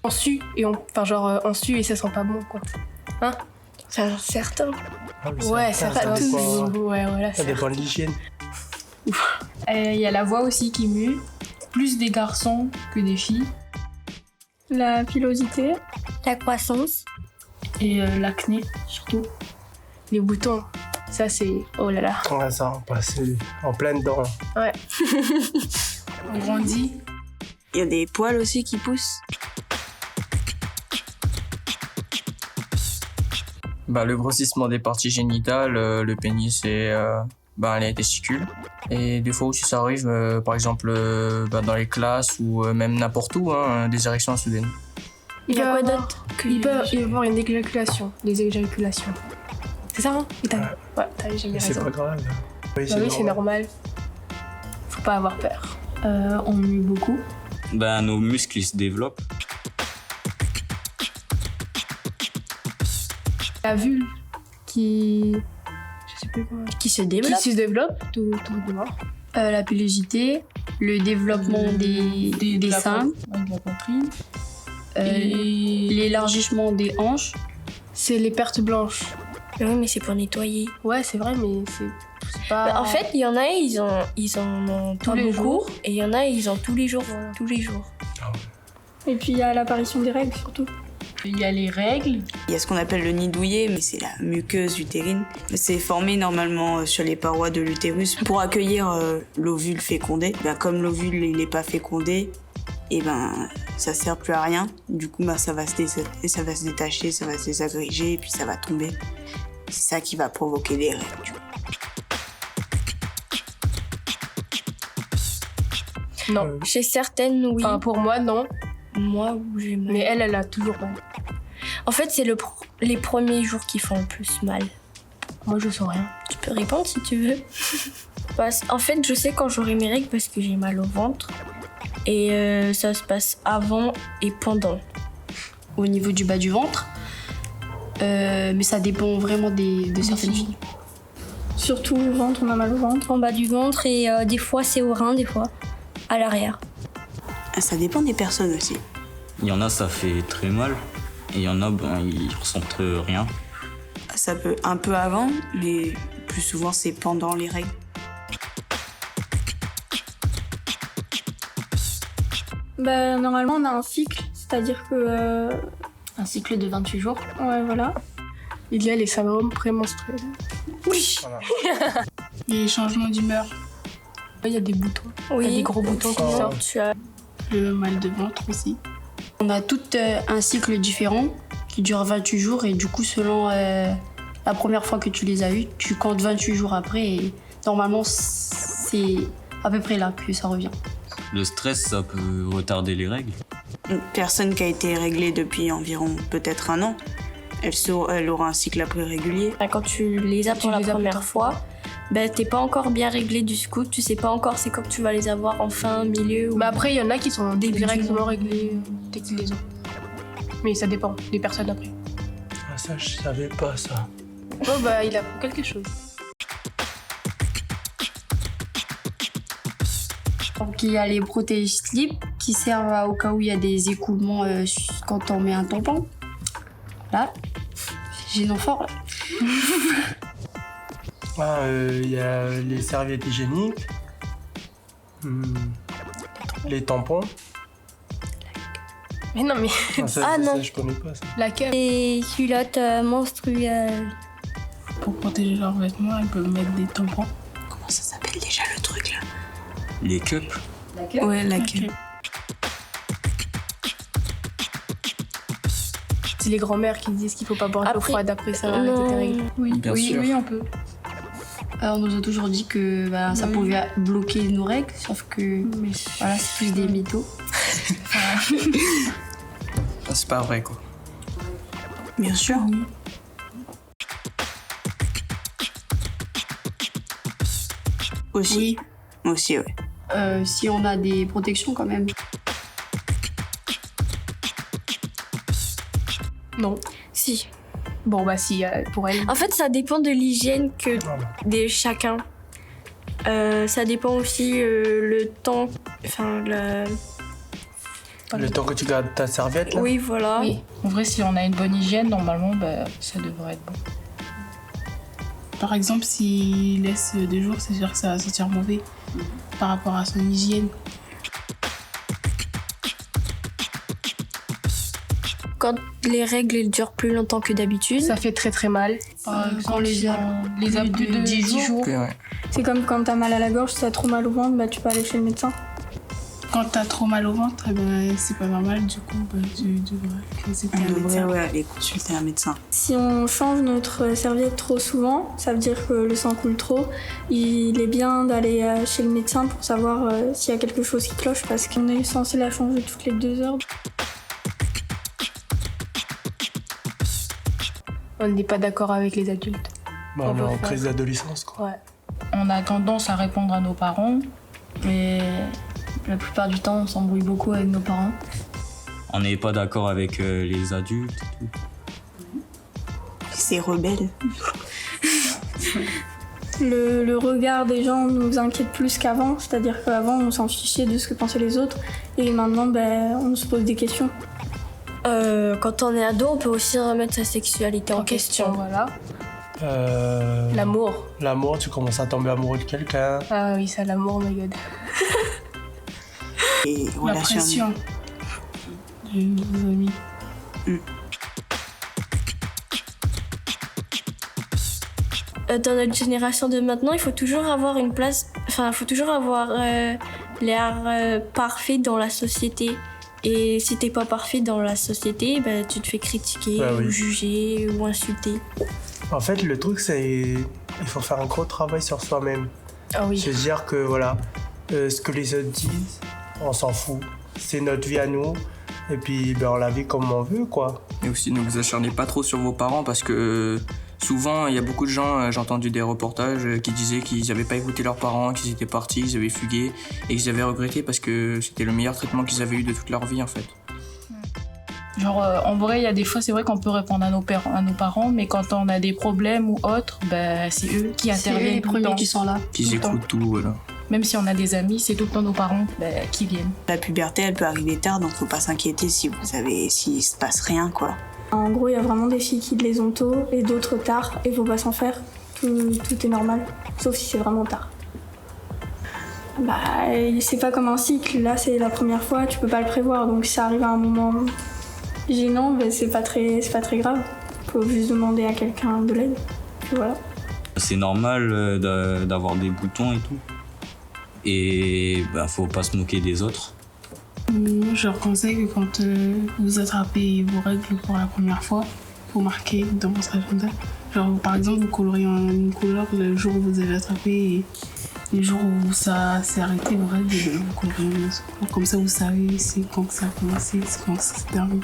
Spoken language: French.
On sue et on sue et ça sent pas bon, quoi. Hein? Enfin, certains. Ah, mais Ouais, ça dépend, ouais, voilà. ça dépend de l'hygiène. Il y a la voix aussi qui mue, plus des garçons que des filles. La pilosité. La croissance. Et l'acné, surtout. Les boutons, ça c'est... Oh là là. Ouais, ça, on passe en plein dedans. Ouais. On grandit. Il y a des poils aussi qui poussent. Le grossissement des parties génitales, le pénis et les testicules. Et des fois aussi ça arrive, par exemple dans les classes ou même n'importe où, des érections soudaines. Il y a quoi d'autre? Il peut y avoir une éjaculation, des éjaculations. C'est ça, hein? Ouais, t'as jamais Mais raison. c'est pas grave. Oui, C'est normal. Faut pas avoir peur. On mue beaucoup. Nos muscles ils se développent. La vulve qui... Je sais plus comment... Qui se développe. Qui se développe, tout droit. La pilosité, le développement des seins, de la poitrine. l'élargissement des hanches. C'est les pertes blanches. Oui, mais c'est pour nettoyer. Ouais, c'est vrai, mais c'est pas... En fait, il y en a, ils en ont Tous pas les beaucoup, jours. et il y en a, ils en ont tous les jours. Tous les jours. Et puis il y a l'apparition des règles surtout. Il y a les règles. Il y a ce qu'on appelle le nid douillet, mais c'est la muqueuse utérine. C'est formé normalement sur les parois de l'utérus pour accueillir l'ovule fécondé. Comme l'ovule il n'est pas fécondé, ça sert plus à rien. Du coup, ça va se détacher, ça va se désagréger, et puis ça va tomber. C'est ça qui va provoquer les règles. Non. Chez certaines, oui. Enfin, pour moi, non. Moi, j'ai mal. Mais elle a toujours mal. En fait, c'est les premiers jours qui font le plus mal. Moi, je sens rien. Tu peux répondre si tu veux. En fait, je sais quand j'aurai mes règles parce que j'ai mal au ventre. Et ça se passe avant et pendant. Au niveau du bas du ventre. Mais ça dépend vraiment de certaines filles. Surtout au ventre, on a mal au ventre. En bas du ventre et des fois c'est au rein, des fois à l'arrière. Ça dépend des personnes aussi. Il y en a, ça fait très mal. Et il y en a, ils ressentent rien. Ça peut un peu avant, mais plus souvent c'est pendant les règles. Normalement, on a un cycle, c'est-à-dire que... Un cycle de 28 jours. Ouais, voilà. Il y a les syndromes prémenstruels. Oui. Voilà. Les changements d'humeur. Il y a des boutons. Oui. Il y a des gros boutons qui Oh. sortent. Tu as... Le mal de ventre aussi. On a tout un cycle différent qui dure 28 jours et du coup selon la première fois que tu les as eus, tu comptes 28 jours après et normalement c'est à peu près là que ça revient. Le stress, ça peut retarder les règles. Une personne qui a été réglée depuis environ peut-être 1 an, elle aura un cycle après régulier. Quand tu les as pour la première fois, t'es pas encore bien réglé du coup, tu sais pas encore c'est quand que tu vas les avoir en fin, milieu. Mais après, il y en a qui sont directement réglés dès qu'ils les ont. Mais ça dépend des personnes après. Ah, ça, je savais pas ça. Oh il apprend quelque chose. Donc il y a les protèges slip qui servent au cas où il y a des écoulements quand on met un tampon. Là, j'ai une fort. Il y a les serviettes hygiéniques, les tampons. Mais non, mais Ça, non. je connais pas ça. la queue. Les culottes menstruelles. Pour protéger leurs vêtements, ils peuvent mettre des tampons. Comment ça s'appelle déjà le truc là? Les cups. Ouais, la queue. C'est les grand-mères qui disent qu'il faut pas boire de l'eau Après- froide après ça va arrêter tes règles. Oui, Bien sûr. oui, on peut. On nous a toujours dit que ça pouvait bloquer nos règles, sauf que voilà, c'est plus des mythos. C'est pas vrai quoi. Bien sûr. Aussi. Aussi, ouais. Si on a des protections quand même. Non. Si. Bon, si, pour elle. En fait, ça dépend de l'hygiène Voilà. de chacun. Ça dépend aussi le temps, Le temps que tu gardes ta serviette, là. Oui, voilà. Oui. En vrai, si on a une bonne hygiène, normalement, ça devrait être bon. Par exemple, s'il laisse 2 jours, c'est sûr que ça va sentir mauvais par rapport à son hygiène. Quand les règles elles durent plus longtemps que d'habitude. Ça fait très très mal. Par exemple, quand les a plus de 10 jours. Ouais. C'est comme quand t'as mal à la gorge, si t'as trop mal au ventre, tu peux aller chez le médecin. Quand t'as trop mal au ventre, c'est pas normal, du coup, tu devrais consulter un médecin. aller consulter un médecin. Si on change notre serviette trop souvent, ça veut dire que le sang coule trop. Il est bien d'aller chez le médecin pour savoir s'il y a quelque chose qui cloche parce qu'on est censé la changer toutes les 2 heures. On n'est pas d'accord avec les adultes. Bah, on est en crise d'adolescence, quoi. Ouais. On a tendance à répondre à nos parents, mais La plupart du temps, on s'embrouille beaucoup avec nos parents. On n'est pas d'accord avec les adultes et tout. C'est rebelle. Le regard des gens nous inquiète plus qu'avant, c'est-à-dire qu'avant on s'en fichait de ce que pensaient les autres et maintenant on se pose des questions. Quand on est ado, on peut aussi remettre sa sexualité en question. Voilà. Euh, L'amour. L'amour, tu commences à tomber amoureux de quelqu'un. Ah oui, ça, l'amour, oh my god. Et La pression de nos amis. Dans notre génération de maintenant, il faut toujours avoir une place, il faut toujours avoir l'air parfait dans la société. Et si t'es pas parfait dans la société, tu te fais critiquer, Bah oui. ou juger, ou insulter. En fait, le truc, c'est il faut faire un gros travail sur soi-même. Ah oui. Se dire que voilà, ce que les autres disent, on s'en fout. C'est notre vie à nous. Et puis, on la vit comme on veut, quoi. Et aussi, ne vous acharnez pas trop sur vos parents parce que souvent, il y a beaucoup de gens, j'ai entendu des reportages qui disaient qu'ils n'avaient pas écouté leurs parents, qu'ils étaient partis, ils avaient fugué et qu'ils avaient regretté parce que c'était le meilleur traitement qu'ils avaient eu de toute leur vie en fait. genre, en vrai, il y a des fois, c'est vrai qu'on peut répondre à nos parents, mais quand on a des problèmes ou autres, c'est eux qui C'est interviennent les tout le premiers temps. qui sont là. Qu'ils écoutent tout, voilà. Même si on a des amis, c'est tout le temps nos parents qui viennent. La puberté, elle peut arriver tard, donc faut pas s'inquiéter s'il se passe rien, quoi. En gros, il y a vraiment des filles qui les ont tôt et d'autres tard et faut pas s'en faire. Tout est normal, sauf si c'est vraiment tard. C'est pas comme un cycle, là c'est la première fois, tu peux pas le prévoir, donc si ça arrive à un moment gênant, c'est pas très grave. Faut juste demander à quelqu'un de l'aide, puis voilà. C'est normal d'avoir des boutons et tout. Et faut pas se moquer des autres. Moi, je leur conseille que quand vous attrapez vos règles pour la première fois, faut marquer dans votre agenda. Genre, par exemple, vous coloriez une couleur le jour où vous avez attrapé et le jour où ça s'est arrêté, vos règles, vous coloriez une autre couleur. Comme ça, vous savez c'est quand ça a commencé, c'est quand ça s'est terminé.